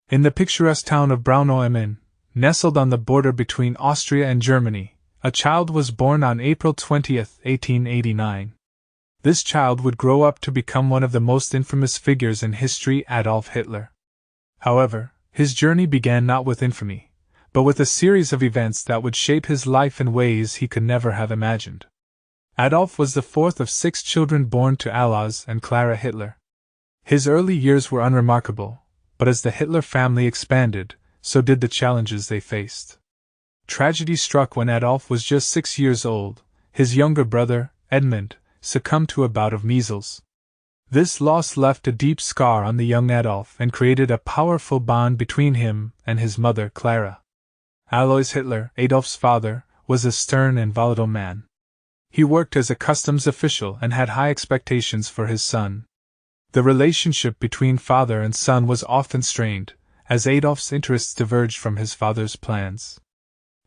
In the picturesque town of Braunau-am-Inn, nestled on the border between Austria and Germany, a child was born on April 20, 1889. This child would grow up to become one of the most infamous figures in history, Adolf Hitler. However, his journey began not with infamy, but with a series of events that would shape his life in ways he could never have imagined. Adolf was the fourth of 6 children born to Alois and Clara Hitler. His early years were unremarkable, but as the Hitler family expanded, so did the challenges they faced. Tragedy struck when Adolf was just 6 years old. His younger brother, Edmund, succumbed to a bout of measles. This loss left a deep scar on the young Adolf and created a powerful bond between him and his mother, Clara. Alois Hitler, Adolf's father, was a stern and volatile man. He worked as a customs official and had high expectations for his son. The relationship between father and son was often strained, as Adolf's interests diverged from his father's plans.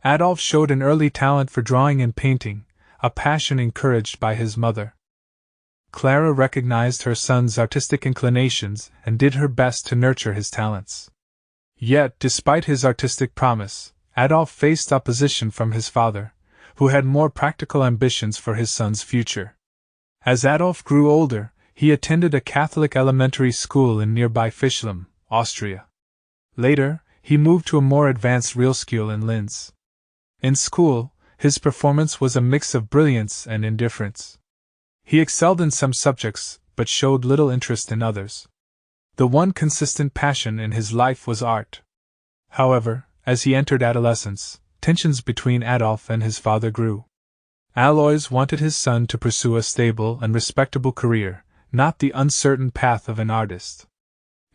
Adolf showed an early talent for drawing and painting, a passion encouraged by his mother. Clara recognized her son's artistic inclinations and did her best to nurture his talents. Yet, despite his artistic promise, Adolf faced opposition from his father, who had more practical ambitions for his son's future. As Adolf grew older, he attended a Catholic elementary school in nearby Fischlham, Austria. Later, he moved to a more advanced Realschule in Linz. In school, his performance was a mix of brilliance and indifference. He excelled in some subjects, but showed little interest in others. The one consistent passion in his life was art. However, as he entered adolescence, tensions between Adolf and his father grew. Alois wanted his son to pursue a stable and respectable career, not the uncertain path of an artist.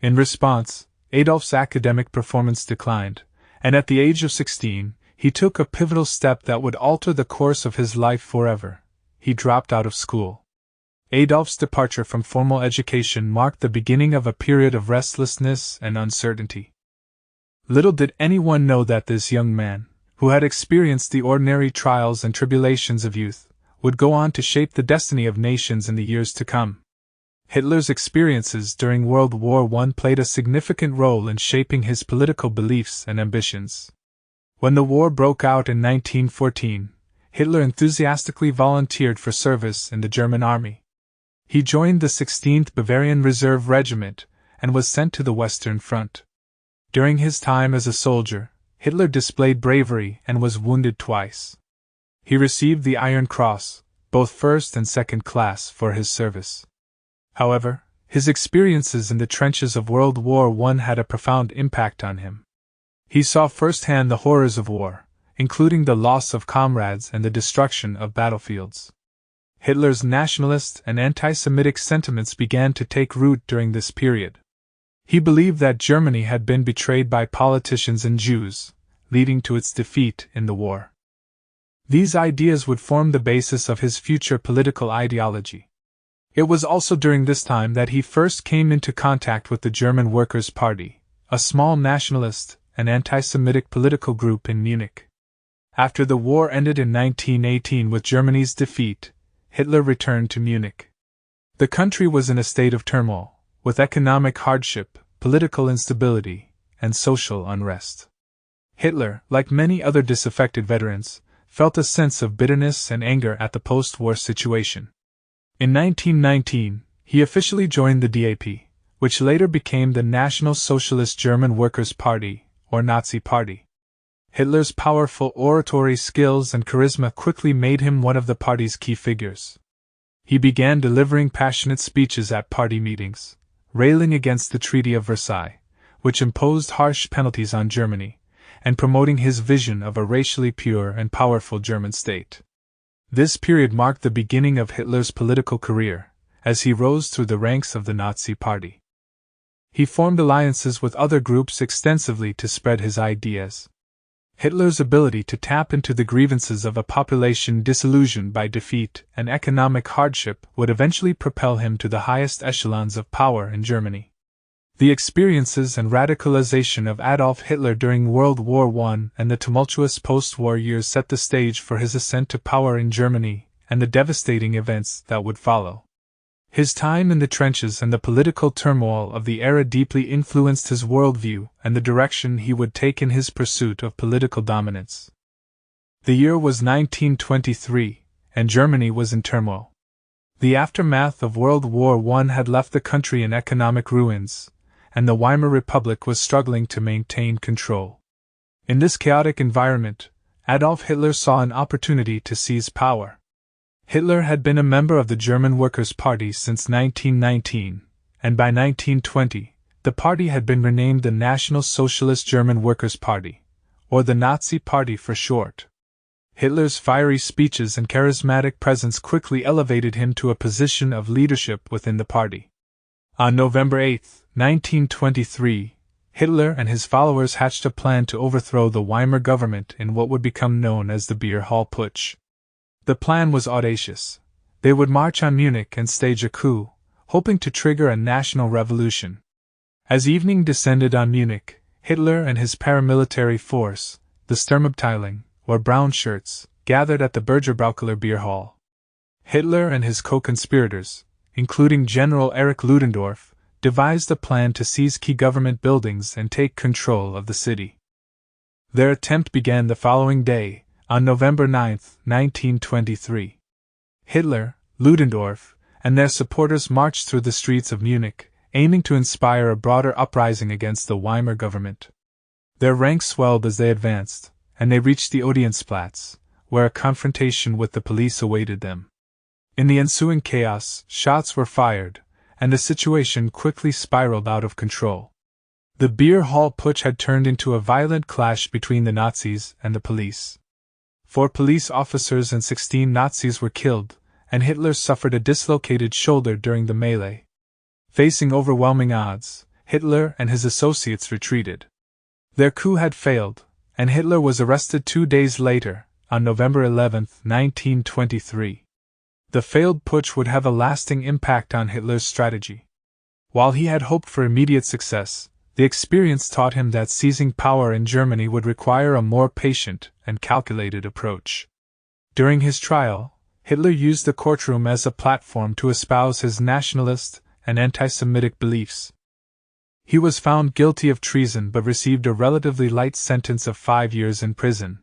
In response, Adolf's academic performance declined, and at the age of 16, he took a pivotal step that would alter the course of his life forever. He dropped out of school. Adolf's departure from formal education marked the beginning of a period of restlessness and uncertainty. Little did anyone know that this young man, who had experienced the ordinary trials and tribulations of youth, would go on to shape the destiny of nations in the years to come. Hitler's experiences during World War I played a significant role in shaping his political beliefs and ambitions. When the war broke out in 1914, Hitler enthusiastically volunteered for service in the German army. He joined the 16th Bavarian Reserve Regiment and was sent to the Western Front. During his time as a soldier, Hitler displayed bravery and was wounded twice. He received the Iron Cross, both first and second class, for his service. However, his experiences in the trenches of World War I had a profound impact on him. He saw firsthand the horrors of war, including the loss of comrades and the destruction of battlefields. Hitler's nationalist and anti-Semitic sentiments began to take root during this period. He believed that Germany had been betrayed by politicians and Jews, leading to its defeat in the war. These ideas would form the basis of his future political ideology. It was also during this time that he first came into contact with the German Workers' Party, a small nationalist and anti-Semitic political group in Munich. After the war ended in 1918 with Germany's defeat, Hitler returned to Munich. The country was in a state of turmoil, with economic hardship, political instability, and social unrest. Hitler, like many other disaffected veterans, felt a sense of bitterness and anger at the post-war situation. In 1919, he officially joined the DAP, which later became the National Socialist German Workers' Party, or Nazi Party. Hitler's powerful oratory skills and charisma quickly made him one of the party's key figures. He began delivering passionate speeches at party meetings, railing against the Treaty of Versailles, which imposed harsh penalties on Germany, and promoting his vision of a racially pure and powerful German state. This period marked the beginning of Hitler's political career, as he rose through the ranks of the Nazi Party. He formed alliances with other groups extensively to spread his ideas. Hitler's ability to tap into the grievances of a population disillusioned by defeat and economic hardship would eventually propel him to the highest echelons of power in Germany. The experiences and radicalization of Adolf Hitler during World War I and the tumultuous post-war years set the stage for his ascent to power in Germany and the devastating events that would follow. His time in the trenches and the political turmoil of the era deeply influenced his worldview and the direction he would take in his pursuit of political dominance. The year was 1923, and Germany was in turmoil. The aftermath of World War I had left the country in economic ruins, and the Weimar Republic was struggling to maintain control. In this chaotic environment, Adolf Hitler saw an opportunity to seize power. Hitler had been a member of the German Workers' Party since 1919, and by 1920, the party had been renamed the National Socialist German Workers' Party, or the Nazi Party for short. Hitler's fiery speeches and charismatic presence quickly elevated him to a position of leadership within the party. On November 8, 1923, Hitler and his followers hatched a plan to overthrow the Weimar government in what would become known as the Beer Hall Putsch. The plan was audacious. They would march on Munich and stage a coup, hoping to trigger a national revolution. As evening descended on Munich, Hitler and his paramilitary force, the Sturmabteilung, or Brown Shirts, gathered at the Bürgerbraukeller Beer Hall. Hitler and his co-conspirators, including General Erich Ludendorff, devised a plan to seize key government buildings and take control of the city. Their attempt began the following day, on November 9, 1923. Hitler, Ludendorff, and their supporters marched through the streets of Munich, aiming to inspire a broader uprising against the Weimar government. Their ranks swelled as they advanced, and they reached the Odeonsplatz, where a confrontation with the police awaited them. In the ensuing chaos, shots were fired, and the situation quickly spiraled out of control. The Beer Hall Putsch had turned into a violent clash between the Nazis and the police. 4 police officers and 16 Nazis were killed, and Hitler suffered a dislocated shoulder during the melee. Facing overwhelming odds, Hitler and his associates retreated. Their coup had failed, and Hitler was arrested 2 days later, on November 11, 1923. The failed putsch would have a lasting impact on Hitler's strategy. While he had hoped for immediate success, the experience taught him that seizing power in Germany would require a more patient and calculated approach. During his trial, Hitler used the courtroom as a platform to espouse his nationalist and anti-Semitic beliefs. He was found guilty of treason but received a relatively light sentence of 5 years in prison.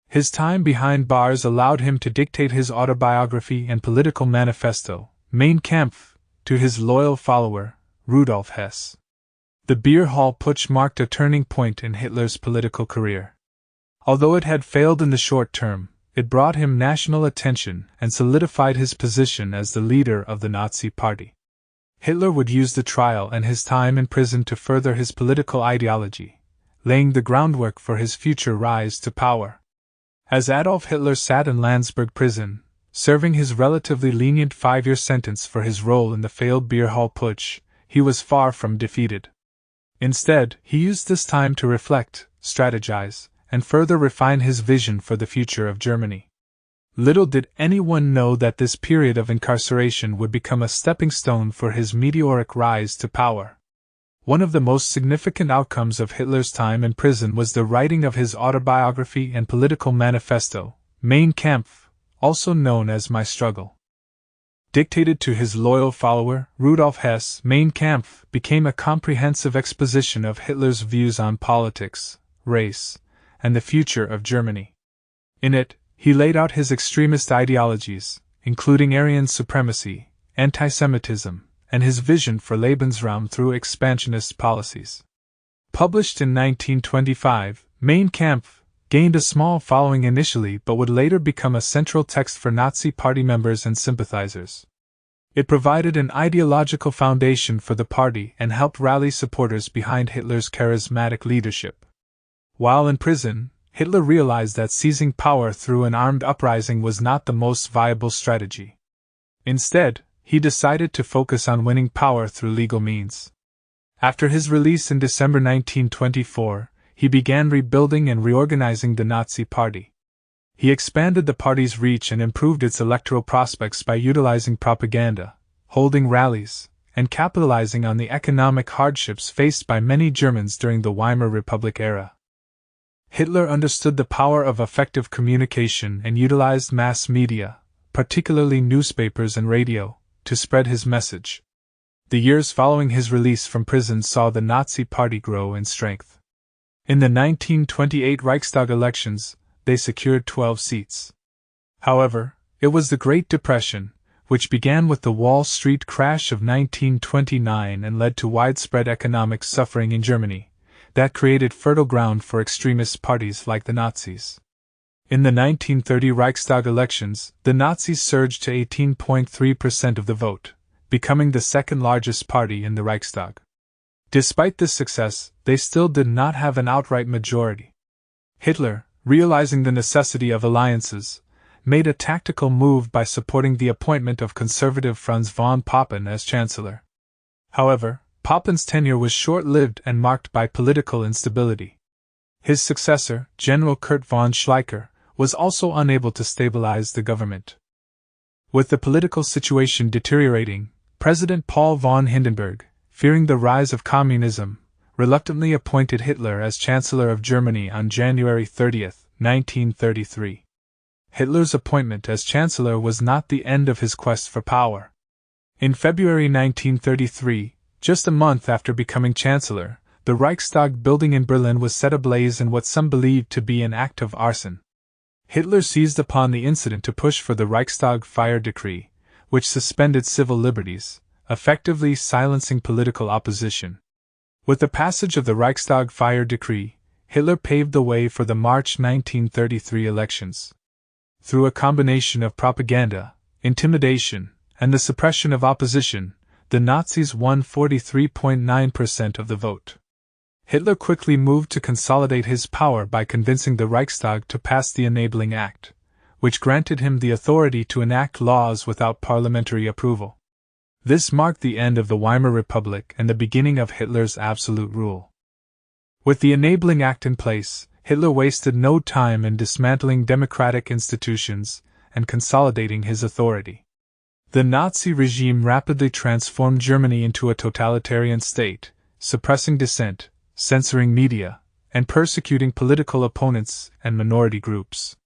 His time behind bars allowed him to dictate his autobiography and political manifesto, Mein Kampf, to his loyal follower, Rudolf Hess. The Beer Hall Putsch marked a turning point in Hitler's political career. Although it had failed in the short term, it brought him national attention and solidified his position as the leader of the Nazi Party. Hitler would use the trial and his time in prison to further his political ideology, laying the groundwork for his future rise to power. As Adolf Hitler sat in Landsberg prison, serving his relatively lenient 5-year sentence for his role in the failed Beer Hall Putsch, he was far from defeated. Instead, he used this time to reflect, strategize, and further refine his vision for the future of Germany. Little did anyone know that this period of incarceration would become a stepping stone for his meteoric rise to power. One of the most significant outcomes of Hitler's time in prison was the writing of his autobiography and political manifesto, Mein Kampf, also known as My Struggle. Dictated to his loyal follower, Rudolf Hess, Mein Kampf became a comprehensive exposition of Hitler's views on politics, race, and the future of Germany. In it, he laid out his extremist ideologies, including Aryan supremacy, anti-Semitism, and his vision for Lebensraum through expansionist policies. Published in 1925, Mein Kampf gained a small following initially but would later become a central text for Nazi Party members and sympathizers. It provided an ideological foundation for the party and helped rally supporters behind Hitler's charismatic leadership. While in prison, Hitler realized that seizing power through an armed uprising was not the most viable strategy. Instead, he decided to focus on winning power through legal means. After his release in December 1924, he began rebuilding and reorganizing the Nazi Party. He expanded the party's reach and improved its electoral prospects by utilizing propaganda, holding rallies, and capitalizing on the economic hardships faced by many Germans during the Weimar Republic era. Hitler understood the power of effective communication and utilized mass media, particularly newspapers and radio, to spread his message. The years following his release from prison saw the Nazi Party grow in strength. In the 1928 Reichstag elections, they secured 12 seats. However, it was the Great Depression, which began with the Wall Street crash of 1929 and led to widespread economic suffering in Germany, that created fertile ground for extremist parties like the Nazis. In the 1930 Reichstag elections, the Nazis surged to 18.3% of the vote, becoming the second largest party in the Reichstag. Despite this success, they still did not have an outright majority. Hitler, realizing the necessity of alliances, made a tactical move by supporting the appointment of conservative Franz von Papen as Chancellor. However, Papen's tenure was short-lived and marked by political instability. His successor, General Kurt von Schleicher, was also unable to stabilize the government. With the political situation deteriorating, President Paul von Hindenburg, fearing the rise of communism, reluctantly appointed Hitler as Chancellor of Germany on January 30, 1933. Hitler's appointment as Chancellor was not the end of his quest for power. In February 1933, just a month after becoming Chancellor, the Reichstag building in Berlin was set ablaze in what some believed to be an act of arson. Hitler seized upon the incident to push for the Reichstag fire decree, which suspended civil liberties, effectively silencing political opposition. With the passage of the Reichstag fire decree, Hitler paved the way for the March 1933 elections. Through a combination of propaganda, intimidation, and the suppression of opposition, the Nazis won 43.9% of the vote. Hitler quickly moved to consolidate his power by convincing the Reichstag to pass the Enabling Act, which granted him the authority to enact laws without parliamentary approval. This marked the end of the Weimar Republic and the beginning of Hitler's absolute rule. With the Enabling Act in place, Hitler wasted no time in dismantling democratic institutions and consolidating his authority. The Nazi regime rapidly transformed Germany into a totalitarian state, suppressing dissent, censoring media, and persecuting political opponents and minority groups.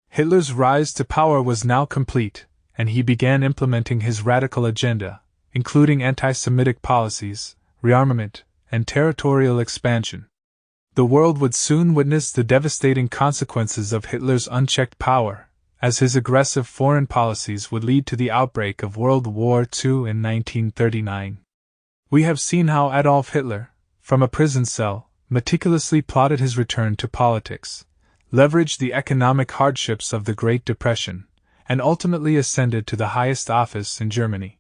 Hitler's rise to power was now complete, and he began implementing his radical agenda, including anti-Semitic policies, rearmament, and territorial expansion. The world would soon witness the devastating consequences of Hitler's unchecked power, as his aggressive foreign policies would lead to the outbreak of World War II in 1939. We have seen how Adolf Hitler, from a prison cell, meticulously plotted his return to politics, leveraged the economic hardships of the Great Depression, and ultimately ascended to the highest office in Germany.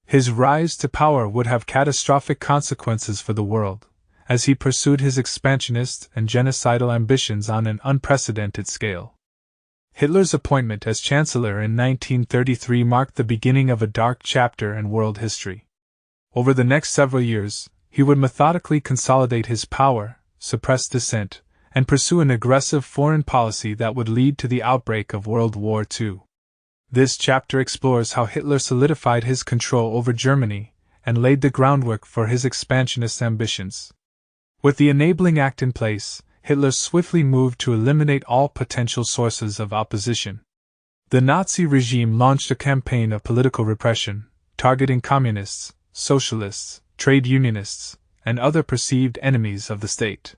His rise to power would have catastrophic consequences for the world, as he pursued his expansionist and genocidal ambitions on an unprecedented scale. Hitler's appointment as Chancellor in 1933 marked the beginning of a dark chapter in world history. Over the next several years, he would methodically consolidate his power, suppress dissent, and pursue an aggressive foreign policy that would lead to the outbreak of World War II. This chapter explores how Hitler solidified his control over Germany and laid the groundwork for his expansionist ambitions. With the Enabling Act in place, Hitler swiftly moved to eliminate all potential sources of opposition. The Nazi regime launched a campaign of political repression, targeting communists, socialists, trade unionists, and other perceived enemies of the state.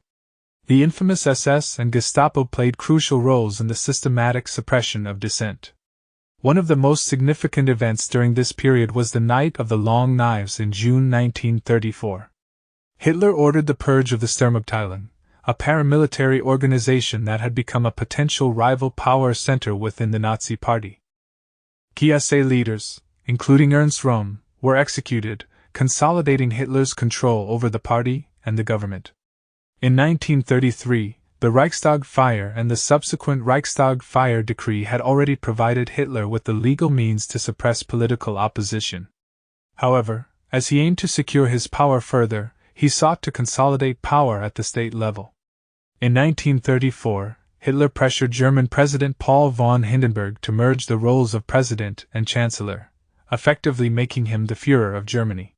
The infamous SS and Gestapo played crucial roles in the systematic suppression of dissent. One of the most significant events during this period was the Night of the Long Knives in June 1934. Hitler ordered the purge of the Sturmabteilung, a paramilitary organization that had become a potential rival power center within the Nazi Party. Key SA leaders, including Ernst Röhm, were executed, consolidating Hitler's control over the party and the government. In 1933, the Reichstag fire and the subsequent Reichstag fire decree had already provided Hitler with the legal means to suppress political opposition. However, as he aimed to secure his power further, he sought to consolidate power at the state level. In 1934, Hitler pressured German President Paul von Hindenburg to merge the roles of President and Chancellor, effectively making him the Führer of Germany.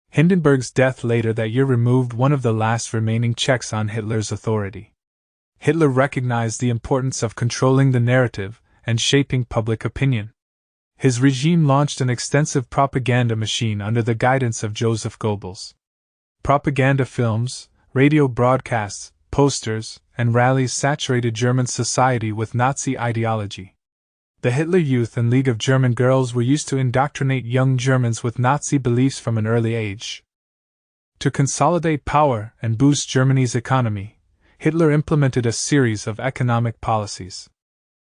Hindenburg's death later that year removed one of the last remaining checks on Hitler's authority. Hitler recognized the importance of controlling the narrative and shaping public opinion. His regime launched an extensive propaganda machine under the guidance of Joseph Goebbels. Propaganda films, radio broadcasts, posters, and rallies saturated German society with Nazi ideology. The Hitler Youth and League of German Girls were used to indoctrinate young Germans with Nazi beliefs from an early age. To consolidate power and boost Germany's economy, Hitler implemented a series of economic policies.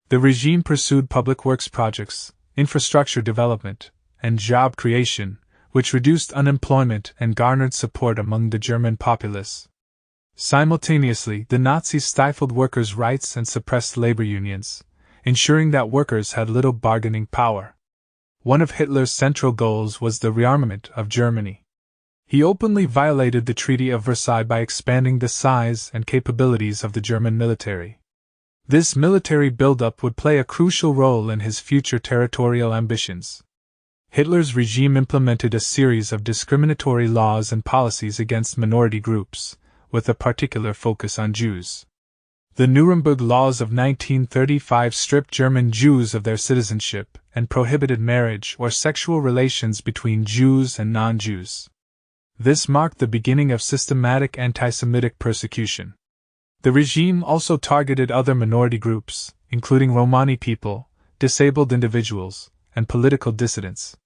The regime pursued public works projects, infrastructure development, and job creation, which reduced unemployment and garnered support among the German populace. Simultaneously, the Nazis stifled workers' rights and suppressed labor unions, ensuring that workers had little bargaining power. One of Hitler's central goals was the rearmament of Germany. He openly violated the Treaty of Versailles by expanding the size and capabilities of the German military. This military buildup would play a crucial role in his future territorial ambitions. Hitler's regime implemented a series of discriminatory laws and policies against minority groups, with a particular focus on Jews. The Nuremberg Laws of 1935 stripped German Jews of their citizenship and prohibited marriage or sexual relations between Jews and non-Jews. This marked the beginning of systematic anti-Semitic persecution. The regime also targeted other minority groups, including Romani people, disabled individuals, and political dissidents.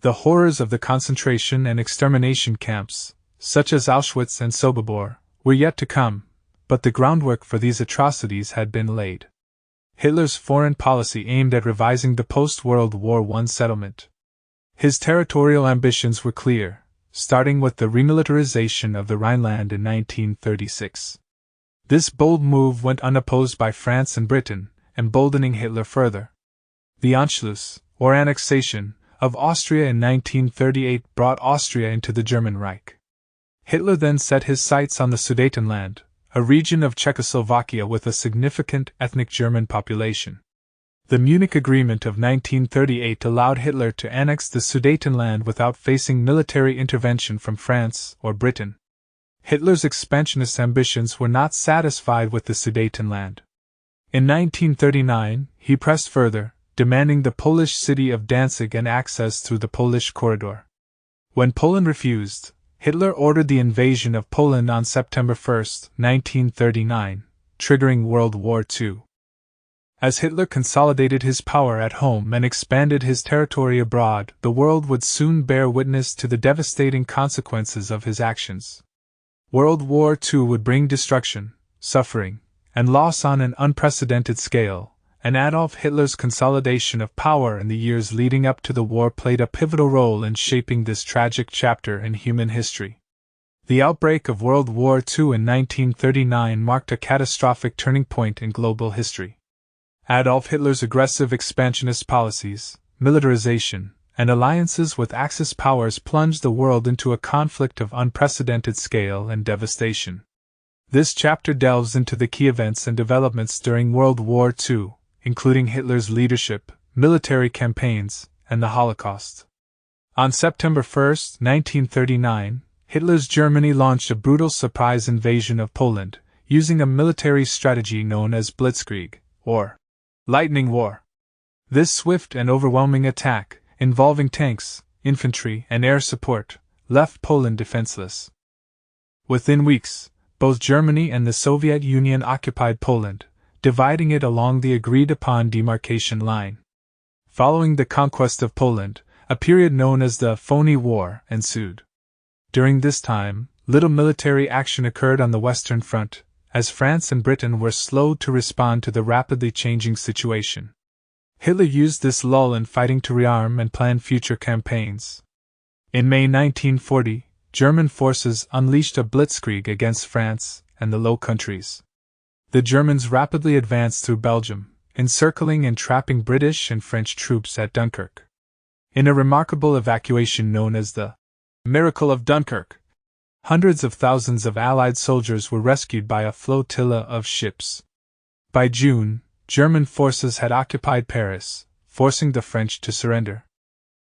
The horrors of the concentration and extermination camps, such as Auschwitz and Sobibor, were yet to come, but the groundwork for these atrocities had been laid. Hitler's foreign policy aimed at revising the post-World War I settlement. His territorial ambitions were clear, starting with the remilitarization of the Rhineland in 1936. This bold move went unopposed by France and Britain, emboldening Hitler further. The Anschluss, or annexation, of Austria in 1938 brought Austria into the German Reich. Hitler then set his sights on the Sudetenland, a region of Czechoslovakia with a significant ethnic German population. The Munich Agreement of 1938 allowed Hitler to annex the Sudetenland without facing military intervention from France or Britain. Hitler's expansionist ambitions were not satisfied with the Sudetenland. In 1939, he pressed further, demanding the Polish city of Danzig and access through the Polish corridor. When Poland refused, Hitler ordered the invasion of Poland on September 1, 1939, triggering World War II. As Hitler consolidated his power at home and expanded his territory abroad, the world would soon bear witness to the devastating consequences of his actions. World War II would bring destruction, suffering, and loss on an unprecedented scale, and Adolf Hitler's consolidation of power in the years leading up to the war played a pivotal role in shaping this tragic chapter in human history. The outbreak of World War II in 1939 marked a catastrophic turning point in global history. Adolf Hitler's aggressive expansionist policies, militarization, and alliances with Axis powers plunged the world into a conflict of unprecedented scale and devastation. This chapter delves into the key events and developments during World War II, including Hitler's leadership, military campaigns, and the Holocaust. On September 1, 1939, Hitler's Germany launched a brutal surprise invasion of Poland, using a military strategy known as Blitzkrieg, or Lightning War. This swift and overwhelming attack, involving tanks, infantry, and air support, left Poland defenseless. Within weeks, both Germany and the Soviet Union occupied Poland, dividing it along the agreed-upon demarcation line. Following the conquest of Poland, a period known as the Phony War ensued. During this time, little military action occurred on the Western Front, as France and Britain were slow to respond to the rapidly changing situation. Hitler used this lull in fighting to rearm and plan future campaigns. In May 1940, German forces unleashed a blitzkrieg against France and the Low Countries. The Germans rapidly advanced through Belgium, encircling and trapping British and French troops at Dunkirk. In a remarkable evacuation known as the Miracle of Dunkirk, hundreds of thousands of Allied soldiers were rescued by a flotilla of ships. By June, German forces had occupied Paris, forcing the French to surrender.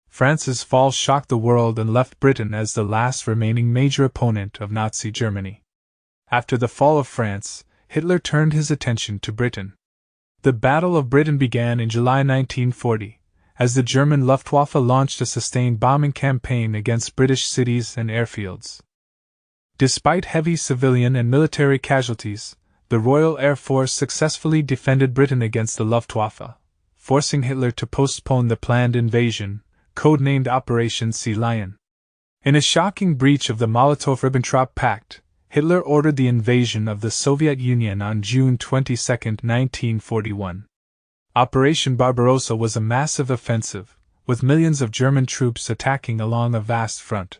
France's fall shocked the world and left Britain as the last remaining major opponent of Nazi Germany. After the fall of France, Hitler turned his attention to Britain. The Battle of Britain began in July 1940, as the German Luftwaffe launched a sustained bombing campaign against British cities and airfields. Despite heavy civilian and military casualties, the Royal Air Force successfully defended Britain against the Luftwaffe, forcing Hitler to postpone the planned invasion, codenamed Operation Sea Lion. In a shocking breach of the Molotov-Ribbentrop Pact, Hitler ordered the invasion of the Soviet Union on June 22, 1941. Operation Barbarossa was a massive offensive, with millions of German troops attacking along a vast front.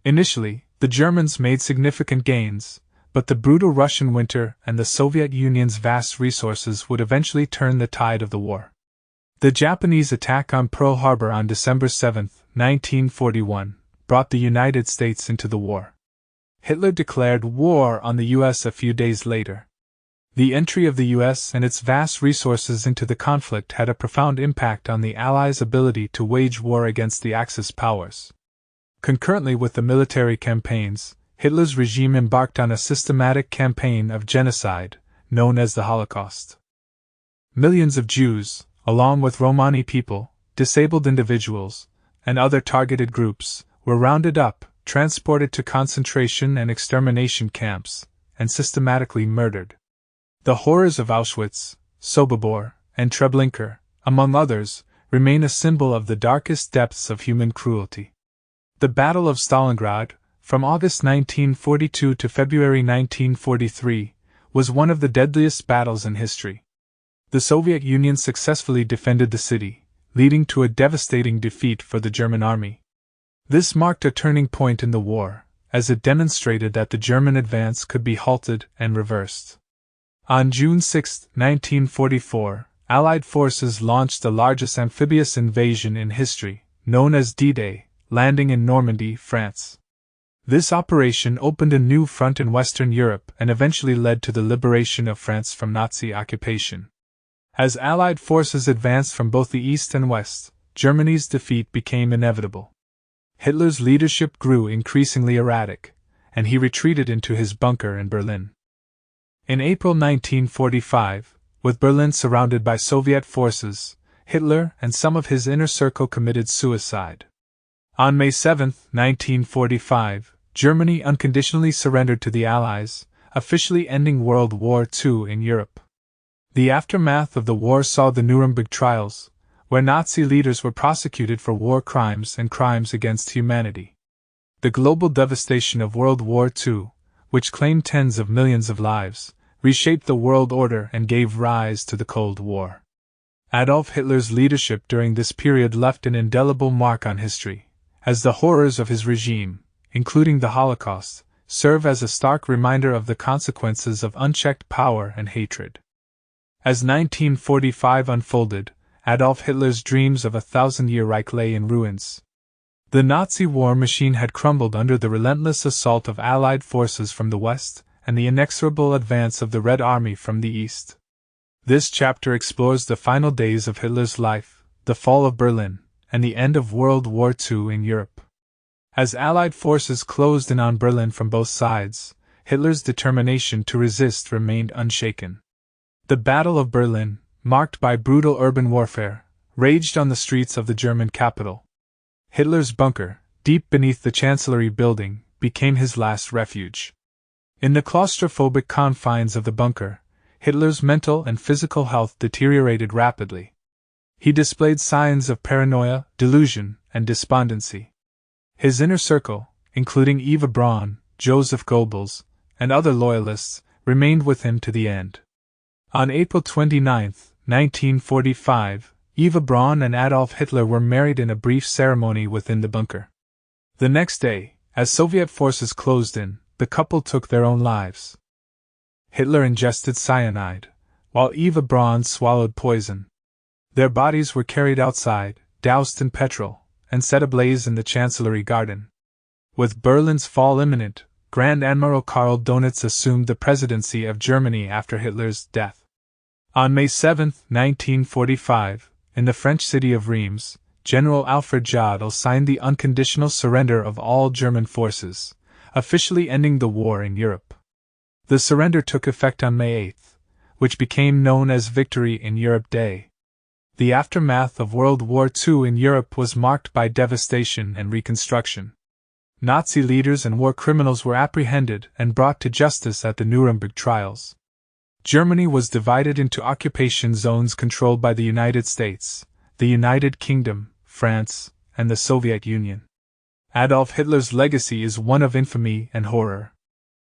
Initially, the Germans made significant gains, but the brutal Russian winter and the Soviet Union's vast resources would eventually turn the tide of the war. The Japanese attack on Pearl Harbor on December 7, 1941, brought the United States into the war. Hitler declared war on the U.S. a few days later. The entry of the U.S. and its vast resources into the conflict had a profound impact on the Allies' ability to wage war against the Axis powers. Concurrently with the military campaigns, Hitler's regime embarked on a systematic campaign of genocide, known as the Holocaust. Millions of Jews, along with Romani people, disabled individuals, and other targeted groups, were rounded up, transported to concentration and extermination camps, and systematically murdered. The horrors of Auschwitz, Sobibor, and Treblinka, among others, remain a symbol of the darkest depths of human cruelty. The Battle of Stalingrad, from August 1942 to February 1943, was one of the deadliest battles in history. The Soviet Union successfully defended the city, leading to a devastating defeat for the German army. This marked a turning point in the war, as it demonstrated that the German advance could be halted and reversed. On June 6, 1944, Allied forces launched the largest amphibious invasion in history, known as D-Day, landing in Normandy, France. This operation opened a new front in Western Europe and eventually led to the liberation of France from Nazi occupation. As Allied forces advanced from both the east and west, Germany's defeat became inevitable. Hitler's leadership grew increasingly erratic, and he retreated into his bunker in Berlin. In April 1945, with Berlin surrounded by Soviet forces, Hitler and some of his inner circle committed suicide. On May 7, 1945, Germany unconditionally surrendered to the Allies, officially ending World War II in Europe. The aftermath of the war saw the Nuremberg trials, where Nazi leaders were prosecuted for war crimes and crimes against humanity. The global devastation of World War II, which claimed tens of millions of lives, reshaped the world order and gave rise to the Cold War. Adolf Hitler's leadership during this period left an indelible mark on history, as the horrors of his regime, including the Holocaust, serve as a stark reminder of the consequences of unchecked power and hatred. As 1945 unfolded, Adolf Hitler's dreams of a thousand-year Reich lay in ruins. The Nazi war machine had crumbled under the relentless assault of Allied forces from the west and the inexorable advance of the Red Army from the east. This chapter explores the final days of Hitler's life, the fall of Berlin, and the end of World War II in Europe. As Allied forces closed in on Berlin from both sides, Hitler's determination to resist remained unshaken. The Battle of Berlin, marked by brutal urban warfare, raged on the streets of the German capital. Hitler's bunker, deep beneath the Chancellery building, became his last refuge. In the claustrophobic confines of the bunker, Hitler's mental and physical health deteriorated rapidly. He displayed signs of paranoia, delusion, and despondency. His inner circle, including Eva Braun, Joseph Goebbels, and other loyalists, remained with him to the end. On April 29, 1945, Eva Braun and Adolf Hitler were married in a brief ceremony within the bunker. The next day, as Soviet forces closed in, the couple took their own lives. Hitler ingested cyanide, while Eva Braun swallowed poison. Their bodies were carried outside, doused in petrol, and set ablaze in the Chancellery garden. With Berlin's fall imminent, Grand Admiral Karl Donitz assumed the presidency of Germany after Hitler's death. On May 7, 1945, in the French city of Reims, General Alfred Jodl signed the unconditional surrender of all German forces, officially ending the war in Europe. The surrender took effect on May 8, which became known as Victory in Europe Day. The aftermath of World War II in Europe was marked by devastation and reconstruction. Nazi leaders and war criminals were apprehended and brought to justice at the Nuremberg trials. Germany was divided into occupation zones controlled by the United States, the United Kingdom, France, and the Soviet Union. Adolf Hitler's legacy is one of infamy and horror.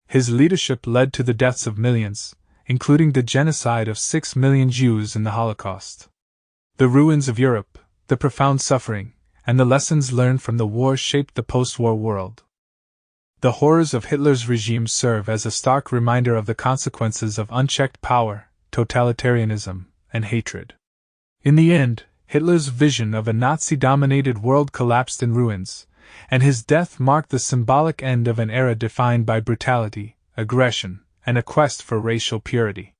His leadership led to the deaths of millions, including the genocide of 6 million Jews in the Holocaust. The ruins of Europe, the profound suffering, and the lessons learned from the war shaped the post-war world. The horrors of Hitler's regime serve as a stark reminder of the consequences of unchecked power, totalitarianism, and hatred. In the end, Hitler's vision of a Nazi-dominated world collapsed in ruins, and his death marked the symbolic end of an era defined by brutality, aggression, and a quest for racial purity.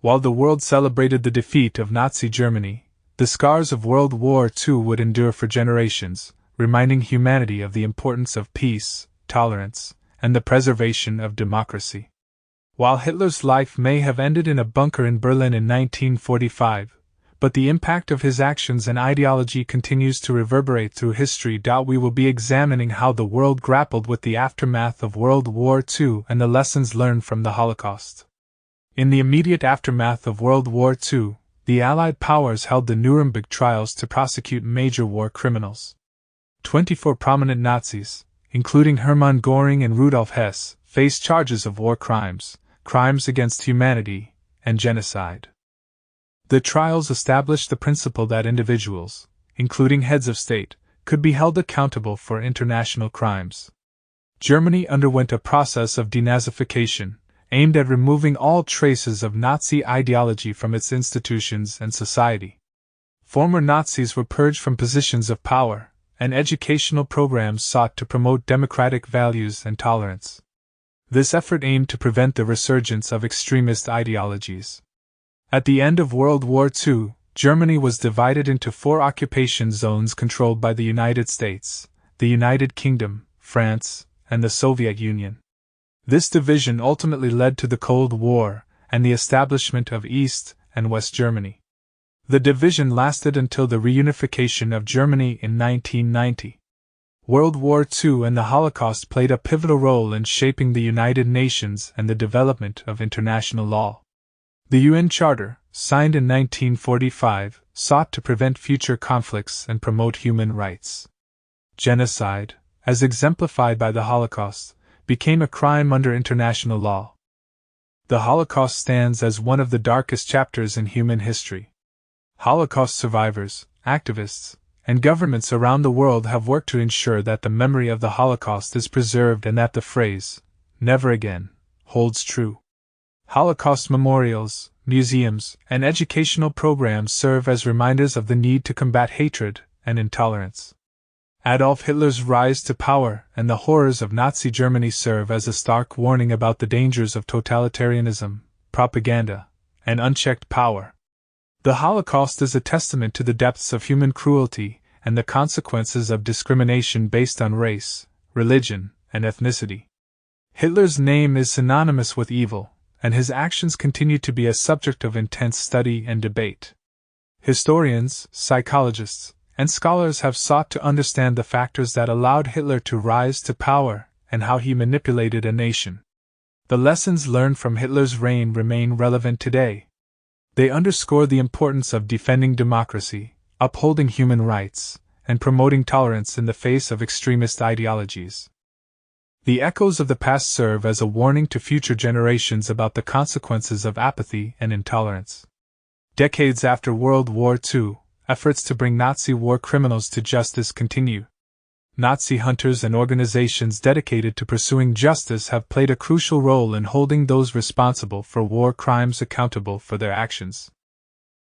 While the world celebrated the defeat of Nazi Germany, the scars of World War II would endure for generations, reminding humanity of the importance of peace, tolerance, and the preservation of democracy. While Hitler's life may have ended in a bunker in Berlin in 1945, but the impact of his actions and ideology continues to reverberate through history. We will be examining how the world grappled with the aftermath of World War II and the lessons learned from the Holocaust. In the immediate aftermath of World War II, the Allied powers held the Nuremberg trials to prosecute major war criminals. 24 prominent Nazis, including Hermann Göring and Rudolf Hess, faced charges of war crimes, crimes against humanity, and genocide. The trials established the principle that individuals, including heads of state, could be held accountable for international crimes. Germany underwent a process of denazification, aimed at removing all traces of Nazi ideology from its institutions and society. Former Nazis were purged from positions of power, and educational programs sought to promote democratic values and tolerance. This effort aimed to prevent the resurgence of extremist ideologies. At the end of World War II, Germany was divided into 4 occupation zones controlled by the United States, the United Kingdom, France, and the Soviet Union. This division ultimately led to the Cold War and the establishment of East and West Germany. The division lasted until the reunification of Germany in 1990. World War II and the Holocaust played a pivotal role in shaping the United Nations and the development of international law. The UN Charter, signed in 1945, sought to prevent future conflicts and promote human rights. Genocide, as exemplified by the Holocaust, became a crime under international law. The Holocaust stands as one of the darkest chapters in human history. Holocaust survivors, activists, and governments around the world have worked to ensure that the memory of the Holocaust is preserved and that the phrase, "never again," holds true. Holocaust memorials, museums, and educational programs serve as reminders of the need to combat hatred and intolerance. Adolf Hitler's rise to power and the horrors of Nazi Germany serve as a stark warning about the dangers of totalitarianism, propaganda, and unchecked power. The Holocaust is a testament to the depths of human cruelty and the consequences of discrimination based on race, religion, and ethnicity. Hitler's name is synonymous with evil, and his actions continue to be a subject of intense study and debate. Historians, psychologists, and scholars have sought to understand the factors that allowed Hitler to rise to power and how he manipulated a nation. The lessons learned from Hitler's reign remain relevant today. They underscore the importance of defending democracy, upholding human rights, and promoting tolerance in the face of extremist ideologies. The echoes of the past serve as a warning to future generations about the consequences of apathy and intolerance. Decades after World War II, efforts to bring Nazi war criminals to justice continue. Nazi hunters and organizations dedicated to pursuing justice have played a crucial role in holding those responsible for war crimes accountable for their actions.